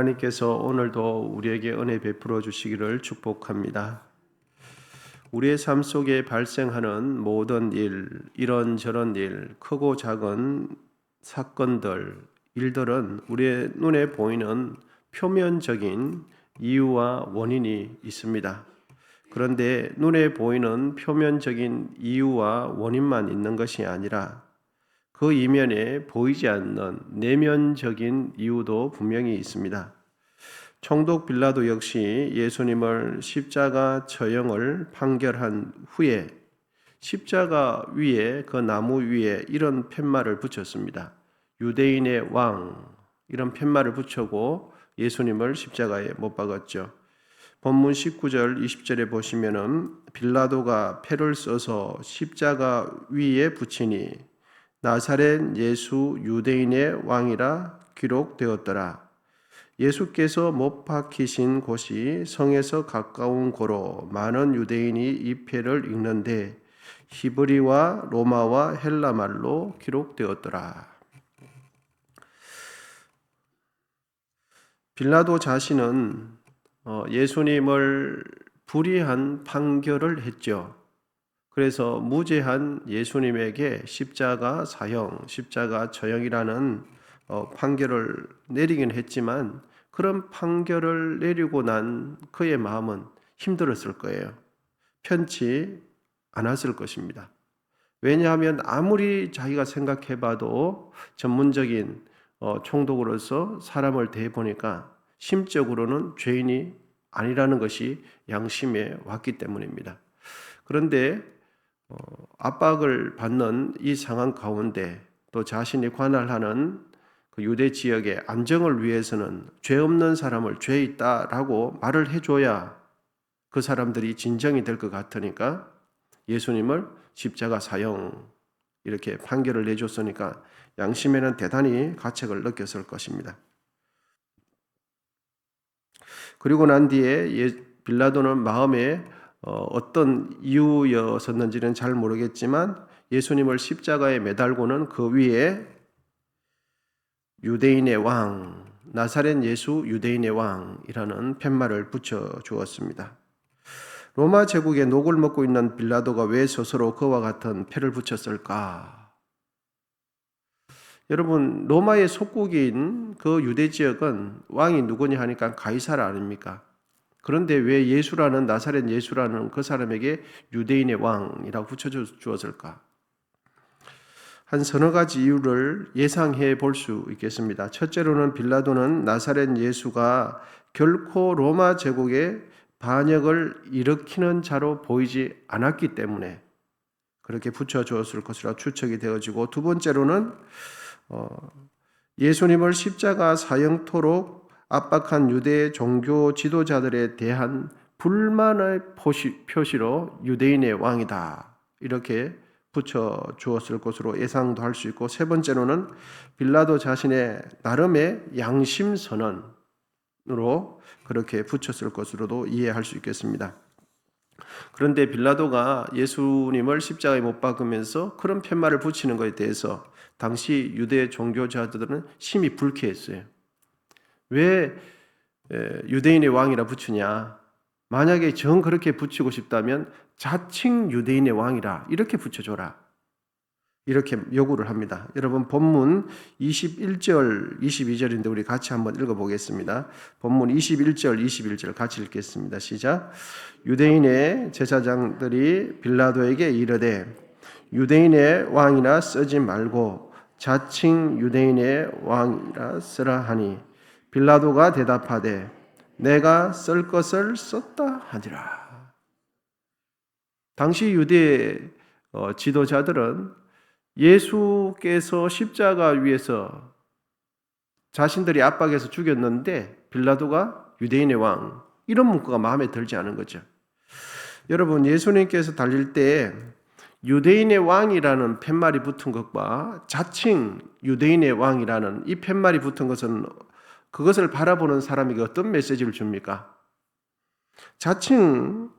하나님께서 오늘도 우리에게 은혜 베풀어 주시기를 축복합니다. 우리의 삶 속에 발생하는 모든 일, 이런저런 일, 크고 작은 사건들, 일들은 우리의 눈에 보이는 표면적인 이유와 원인이 있습니다. 그런데 눈에 보이는 표면적인 이유와 원인만 있는 것이 아니라 그 이면에 보이지 않는 내면적인 이유도 분명히 있습니다. 총독 빌라도 역시 예수님을 십자가 처형을 판결한 후에 십자가 위에 그 나무 위에 이런 팻말을 붙였습니다. 유대인의 왕, 이런 팻말을 붙이고 예수님을 십자가에 못 박았죠. 본문 19절 20절에 보시면은 빌라도가 패를 써서 십자가 위에 붙이니 나사렛 예수 유대인의 왕이라 기록되었더라. 예수께서 못 박히신 곳이 성에서 가까운 고로 많은 유대인이 이 패를 읽는데 히브리와 로마와 헬라 말로 기록되었더라. 빌라도 자신은 예수님을 불의한 판결을 했죠. 그래서 무죄한 예수님에게 십자가 사형, 십자가 처형이라는 판결을 내리긴 했지만 그런 판결을 내리고 난 그의 마음은 힘들었을 거예요. 편치 않았을 것입니다. 왜냐하면 아무리 자기가 생각해봐도 전문적인 총독으로서 사람을 대해보니까 심적으로는 죄인이 아니라는 것이 양심에 왔기 때문입니다. 그런데 압박을 받는 이 상황 가운데 또 자신이 관할하는 그 유대 지역의 안정을 위해서는 죄 없는 사람을 죄 있다라고 말을 해줘야 그 사람들이 진정이 될 것 같으니까 예수님을 십자가 사형 이렇게 판결을 내줬으니까 양심에는 대단히 가책을 느꼈을 것입니다. 그리고 난 뒤에 빌라도는 마음에 어떤 이유였었는지는 잘 모르겠지만 예수님을 십자가에 매달고는 그 위에 유대인의 왕, 나사렛 예수 유대인의 왕이라는 팻말을 붙여 주었습니다. 로마 제국의 녹을 먹고 있는 빌라도가 왜 스스로 그와 같은 패를 붙였을까? 여러분, 로마의 속국인 그 유대 지역은 왕이 누구냐 하니까 가이사르 아닙니까? 그런데 왜 예수라는 나사렛 예수라는 그 사람에게 유대인의 왕이라고 붙여주었을까? 한 서너 가지 이유를 예상해 볼 수 있겠습니다. 첫째로는 빌라도는 나사렛 예수가 결코 로마 제국의 반역을 일으키는 자로 보이지 않았기 때문에 그렇게 붙여주었을 것이라 추측이 되어지고, 두 번째로는 예수님을 십자가 사형토록 압박한 유대 종교 지도자들에 대한 불만의 표시로 유대인의 왕이다 이렇게 붙여 주었을 것으로 예상도 할 수 있고, 세 번째로는 빌라도 자신의 나름의 양심 선언으로 그렇게 붙였을 것으로도 이해할 수 있겠습니다. 그런데 빌라도가 예수님을 십자가에 못 박으면서 그런 팻말을 붙이는 것에 대해서 당시 유대 종교자들은 심히 불쾌했어요. 왜 유대인의 왕이라 붙이냐? 만약에 정 그렇게 붙이고 싶다면 자칭 유대인의 왕이라 이렇게 붙여줘라. 이렇게 요구를 합니다. 여러분 본문 21절, 22절인데 우리 같이 한번 읽어보겠습니다. 본문 21절, 21절 같이 읽겠습니다. 시작. 유대인의 제사장들이 빌라도에게 이르되 유대인의 왕이라 쓰지 말고 자칭 유대인의 왕이라 쓰라 하니 빌라도가 대답하되 내가 쓸 것을 썼다 하니라. 당시 유대 지도자들은 예수께서 십자가 위에서 자신들이 압박해서 죽였는데 빌라도가 유대인의 왕, 이런 문구가 마음에 들지 않은 거죠. 여러분, 예수님께서 달릴 때 유대인의 왕이라는 팻말이 붙은 것과 자칭 유대인의 왕이라는 이 팻말이 붙은 것은 그것을 바라보는 사람에게 어떤 메시지를 줍니까? 자칭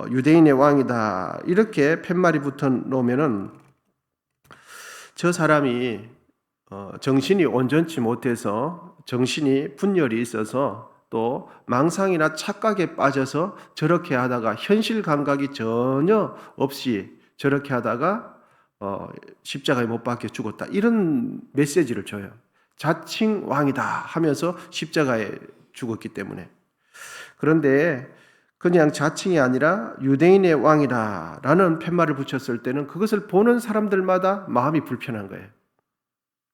유대인의 왕이다 이렇게 팻말이 붙어 놓으면은 저 사람이 정신이 온전치 못해서 정신이 분열이 있어서 또 망상이나 착각에 빠져서 저렇게 하다가 현실 감각이 전혀 없이 저렇게 하다가 십자가에 못 박혀 죽었다. 이런 메시지를 줘요. 자칭 왕이다 하면서 십자가에 죽었기 때문에. 그런데 그냥 자칭이 아니라 유대인의 왕이다라는 팻말을 붙였을 때는 그것을 보는 사람들마다 마음이 불편한 거예요.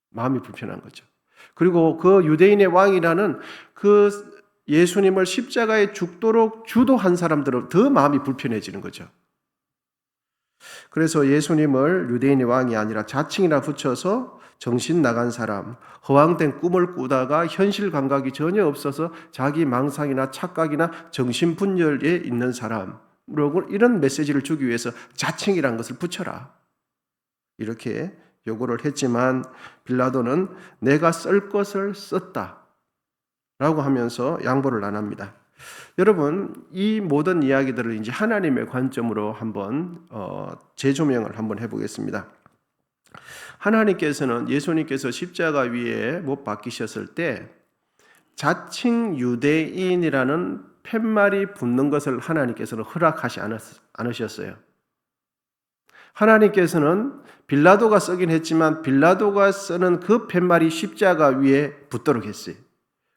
마음이 불편한 거죠. 그리고 그 유대인의 왕이라는 그 예수님을 십자가에 죽도록 주도한 사람들은 더 마음이 불편해지는 거죠. 그래서 예수님을 유대인의 왕이 아니라 자칭이라 붙여서 정신 나간 사람, 허황된 꿈을 꾸다가 현실 감각이 전혀 없어서 자기 망상이나 착각이나 정신분열에 있는 사람, 이런 메시지를 주기 위해서 자칭이라는 것을 붙여라. 이렇게 요구를 했지만 빌라도는 내가 쓸 것을 썼다 라고 하면서 양보를 안 합니다. 여러분, 이 모든 이야기들을 이제 하나님의 관점으로 한번 재조명을 한번 해보겠습니다. 하나님께서는 예수님께서 십자가 위에 못 박히셨을 때 자칭 유대인이라는 팻말이 붙는 것을 하나님께서는 허락하지 않으셨어요. 하나님께서는 빌라도가 쓰긴 했지만 빌라도가 쓰는 그 팻말이 십자가 위에 붙도록 했어요.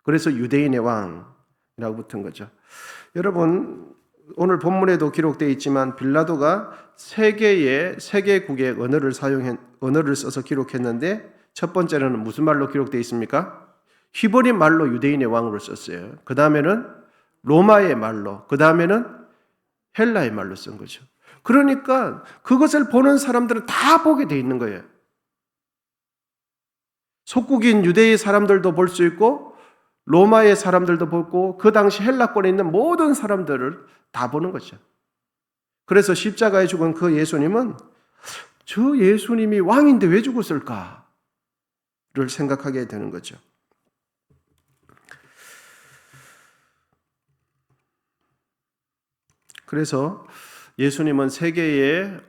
그래서 유대인의 왕이라고 붙은 거죠. 여러분, 오늘 본문에도 기록되어 있지만 빌라도가 세 개국의 언어를 써서 기록했는데 첫 번째는 무슨 말로 기록되어 있습니까? 히브리 말로 유대인의 왕으로 썼어요. 그 다음에는 로마의 말로, 그 다음에는 헬라의 말로 쓴 거죠. 그러니까 그것을 보는 사람들은 다 보게 돼 있는 거예요. 속국인 유대의 사람들도 볼 수 있고 로마의 사람들도 보고 그 당시 헬라권에 있는 모든 사람들을 다 보는 거죠. 그래서 십자가에 죽은 그 예수님은 저 예수님이 왕인데 왜 죽었을까를 생각하게 되는 거죠. 그래서 예수님은 세계의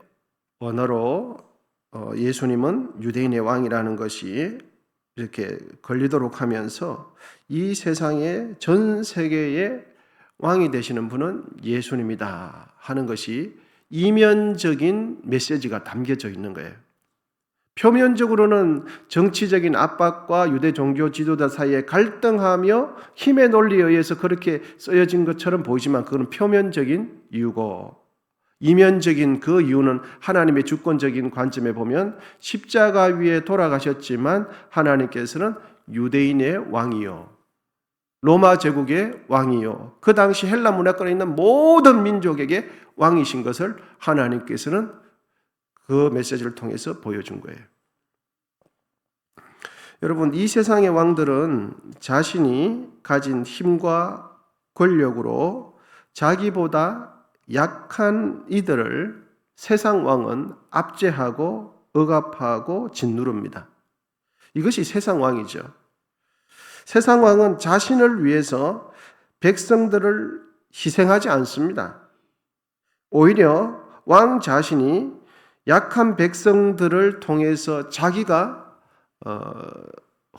언어로 예수님은 유대인의 왕이라는 것이 이렇게 걸리도록 하면서 이 세상의 전 세계의 왕이 되시는 분은 예수님이다 하는 것이 이면적인 메시지가 담겨져 있는 거예요. 표면적으로는 정치적인 압박과 유대 종교 지도자 사이에 갈등하며 힘의 논리에 의해서 그렇게 쓰여진 것처럼 보이지만 그건 표면적인 이유고 이면적인 그 이유는 하나님의 주권적인 관점에 보면 십자가 위에 돌아가셨지만 하나님께서는 유대인의 왕이요 로마 제국의 왕이요 그 당시 헬라 문화권에 있는 모든 민족에게 왕이신 것을 하나님께서는 그 메시지를 통해서 보여준 거예요. 여러분, 이 세상의 왕들은 자신이 가진 힘과 권력으로 자기보다 약한 이들을 세상 왕은 압제하고 억압하고 짓누릅니다. 이것이 세상 왕이죠. 세상 왕은 자신을 위해서 백성들을 희생하지 않습니다. 오히려 왕 자신이 약한 백성들을 통해서 자기가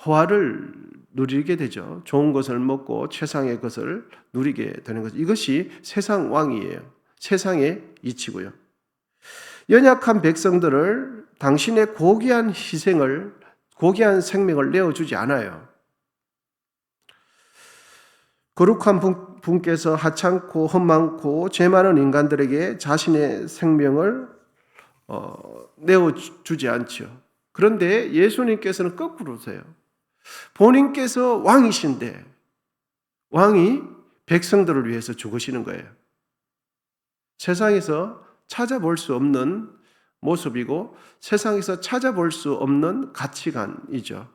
호화를 누리게 되죠. 좋은 것을 먹고 최상의 것을 누리게 되는 것. 이것이 세상 왕이에요. 세상의 이치고요. 연약한 백성들을 당신의 고귀한 희생을, 고귀한 생명을 내어주지 않아요. 거룩한 분께서 하찮고 험많고 죄 많은 인간들에게 자신의 생명을 내어주지 않죠. 그런데 예수님께서는 거꾸로세요. 본인께서 왕이신데 왕이 백성들을 위해서 죽으시는 거예요. 세상에서 찾아볼 수 없는 모습이고 세상에서 찾아볼 수 없는 가치관이죠.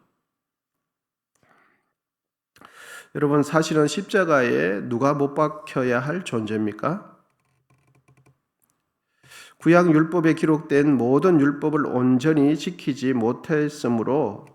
여러분, 사실은 십자가에 누가 못 박혀야 할 존재입니까? 구약 율법에 기록된 모든 율법을 온전히 지키지 못했으므로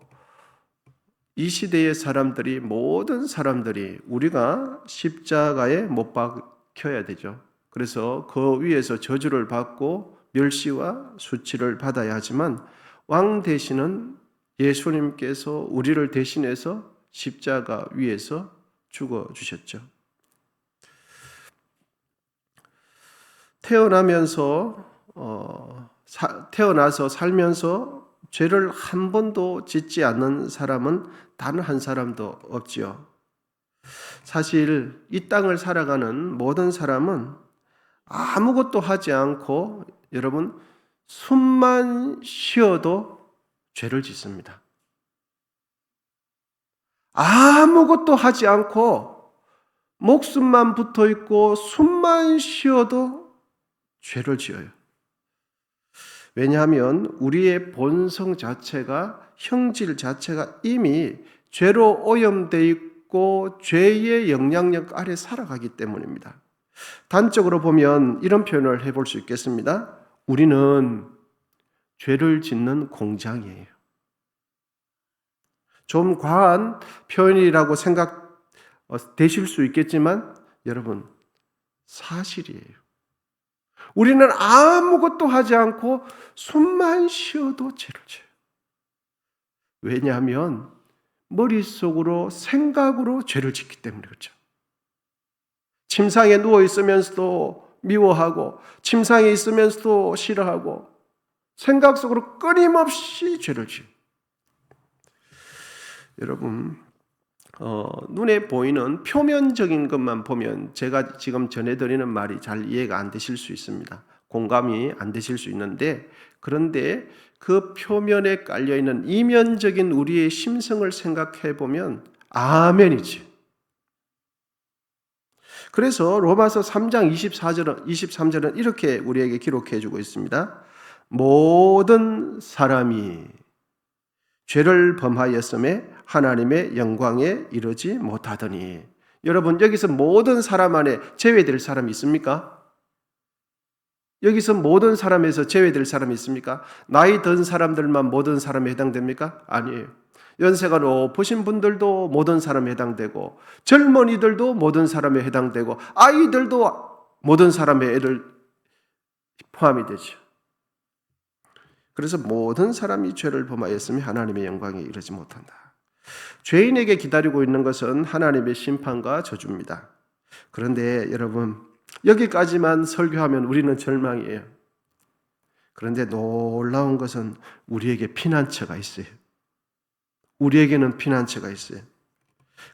이 시대의 사람들이, 모든 사람들이 우리가 십자가에 못 박혀야 되죠. 그래서 그 위에서 저주를 받고 멸시와 수치를 받아야 하지만 왕 되시는 예수님께서 우리를 대신해서 십자가 위에서 죽어주셨죠. 태어나서 살면서 죄를 한 번도 짓지 않는 사람은 단 한 사람도 없지요. 사실 이 땅을 살아가는 모든 사람은 아무것도 하지 않고 여러분 숨만 쉬어도 죄를 짓습니다. 아무것도 하지 않고 목숨만 붙어 있고 숨만 쉬어도 죄를 지어요. 왜냐하면 우리의 본성 자체가, 형질 자체가 이미 죄로 오염되어 있고 죄의 영향력 아래 살아가기 때문입니다. 단적으로 보면 이런 표현을 해볼 수 있겠습니다. 우리는 죄를 짓는 공장이에요. 좀 과한 표현이라고 생각되실 수 있겠지만 여러분, 사실이에요. 우리는 아무것도 하지 않고 숨만 쉬어도 죄를 지어요. 왜냐하면 머릿속으로 생각으로 죄를 짓기 때문에 그렇죠. 침상에 누워 있으면서도 미워하고 침상에 있으면서도 싫어하고 생각 속으로 끊임없이 죄를 지어요. 여러분, 눈에 보이는 표면적인 것만 보면 제가 지금 전해드리는 말이 잘 이해가 안 되실 수 있습니다. 공감이 안 되실 수 있는데, 그런데 그 표면에 깔려있는 이면적인 우리의 심성을 생각해 보면 아멘이지. 그래서 로마서 3장 23절은 이렇게 우리에게 기록해 주고 있습니다. 모든 사람이 죄를 범하였음에 하나님의 영광에 이르지 못하더니. 여러분, 여기서 모든 사람 안에 제외될 사람이 있습니까? 여기서 모든 사람에서 제외될 사람이 있습니까? 나이 든 사람들만 모든 사람에 해당됩니까? 아니에요. 연세가 높으신 분들도 모든 사람에 해당되고, 젊은이들도 모든 사람에 해당되고, 아이들도 모든 사람의 애를 포함이 되죠. 그래서 모든 사람이 죄를 범하였으면 하나님의 영광에 이르지 못한다. 죄인에게 기다리고 있는 것은 하나님의 심판과 저주입니다. 그런데 여러분, 여기까지만 설교하면 우리는 절망이에요. 그런데 놀라운 것은 우리에게 피난처가 있어요. 우리에게는 피난처가 있어요.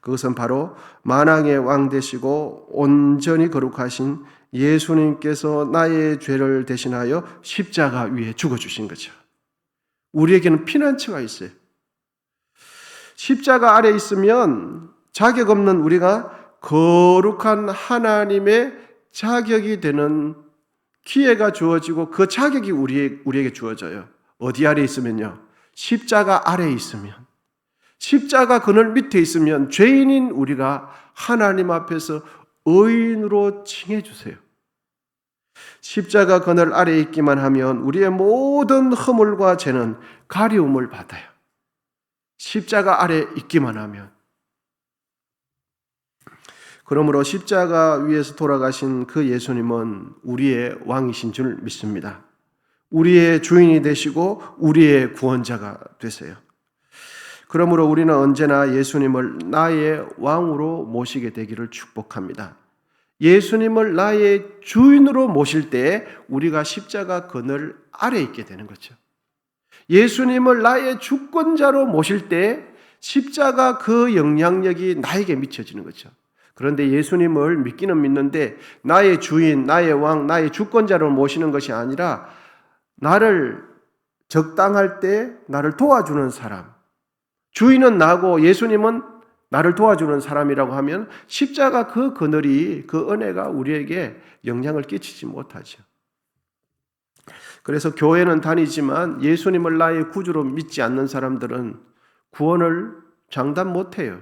그것은 바로 만왕의 왕 되시고 온전히 거룩하신 예수님께서 나의 죄를 대신하여 십자가 위에 죽어주신 거죠. 우리에게는 피난처가 있어요. 십자가 아래 있으면 자격 없는 우리가 거룩한 하나님의 자격이 되는 기회가 주어지고 그 자격이 우리에게 주어져요. 어디 아래 있으면요? 십자가 아래 있으면, 십자가 그늘 밑에 있으면 죄인인 우리가 하나님 앞에서 의인으로 칭해주세요. 십자가 그늘 아래 있기만 하면 우리의 모든 허물과 죄는 가려움을 받아요. 십자가 아래 있기만 하면. 그러므로 십자가 위에서 돌아가신 그 예수님은 우리의 왕이신 줄 믿습니다. 우리의 주인이 되시고 우리의 구원자가 되세요. 그러므로 우리는 언제나 예수님을 나의 왕으로 모시게 되기를 축복합니다. 예수님을 나의 주인으로 모실 때 우리가 십자가 그늘 아래 있게 되는 거죠. 예수님을 나의 주권자로 모실 때 십자가 그 영향력이 나에게 미쳐지는 거죠. 그런데 예수님을 믿기는 믿는데 나의 주인, 나의 왕, 나의 주권자로 모시는 것이 아니라 나를 적당할 때 나를 도와주는 사람, 주인은 나고 예수님은 나를 도와주는 사람이라고 하면 십자가 그 그늘이, 그 은혜가 우리에게 영향을 끼치지 못하죠. 그래서 교회는 다니지만 예수님을 나의 구주로 믿지 않는 사람들은 구원을 장담 못해요.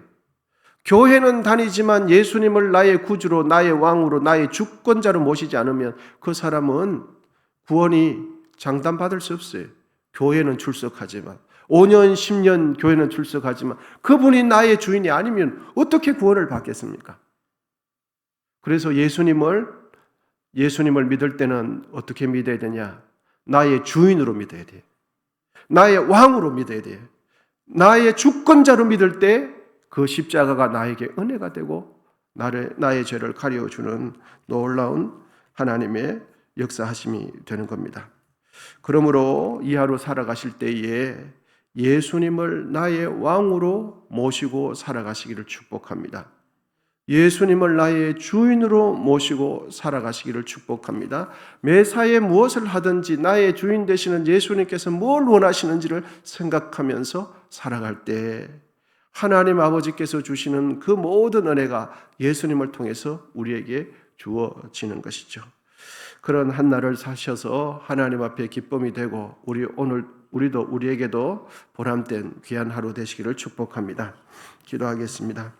교회는 다니지만 예수님을 나의 구주로, 나의 왕으로, 나의 주권자로 모시지 않으면 그 사람은 구원이 장담받을 수 없어요. 교회는 출석하지만 5년, 10년 교회는 출석하지만 그분이 나의 주인이 아니면 어떻게 구원을 받겠습니까? 그래서 예수님을 믿을 때는 어떻게 믿어야 되냐? 나의 주인으로 믿어야 돼요. 나의 왕으로 믿어야 돼요. 나의 주권자로 믿을 때 그 십자가가 나에게 은혜가 되고 나의 죄를 가려주는 놀라운 하나님의 역사하심이 되는 겁니다. 그러므로 이 하루 살아가실 때에 예수님을 나의 왕으로 모시고 살아가시기를 축복합니다. 예수님을 나의 주인으로 모시고 살아가시기를 축복합니다. 매사에 무엇을 하든지 나의 주인 되시는 예수님께서 뭘 원하시는지를 생각하면서 살아갈 때 하나님 아버지께서 주시는 그 모든 은혜가 예수님을 통해서 우리에게 주어지는 것이죠. 그런 한 날을 사셔서 하나님 앞에 기쁨이 되고 우리에게도 보람된 귀한 하루 되시기를 축복합니다. 기도하겠습니다.